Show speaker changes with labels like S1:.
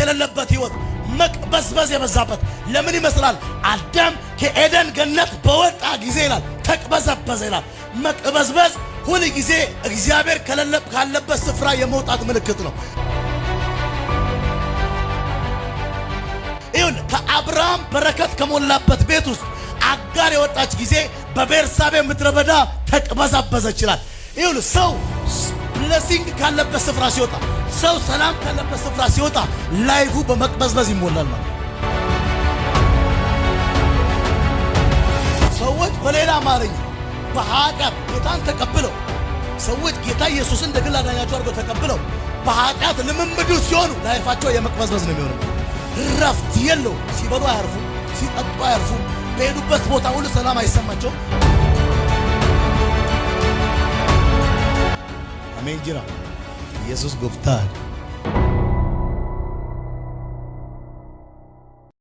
S1: የሌለበት ህይወት መቅበዝበዝ የበዛበት ለምን ይመስላል? አዳም ከኤደን ገነት በወጣ ጊዜ ይላል ተቅበዘበዘ ይላል። መቅበዝበዝ ሁሉ ጊዜ እግዚአብሔር ካለበት ስፍራ የመውጣት ምልክት ነው። ይሁን ከአብርሃም በረከት ከሞላበት ቤት ውስጥ አጋር የወጣች ጊዜ በቤርሳቤ ምድረ በዳ ተቅበዘበዘ ይችላል። ይሁን ሰው ብሌሲንግ ካለበት ስፍራ ሲወጣ፣ ሰው ሰላም ካለበት ስፍራ ሲወጣ ላይፉ በመቅበዝበዝ ይሞላል ማለት። ሰዎች በሌላ አማርኛ በኃጢአት ጌታን ተቀብለው ሰዎች ጌታ ኢየሱስን እንደ ግል አዳኛቸው አድርገው ተቀብለው በኃጢአት ልምምዱ ሲሆኑ ላይፋቸው የመቅበዝበዝ ነው የሚሆነው። ረፍት የለው። ሲበሉ አያርፉ፣ ሲጠጡ አያርፉ፣ በሄዱበት ቦታ ሁሉ ሰላም አይሰማቸው። አሜን ጅራ ኢየሱስ ጎፍታል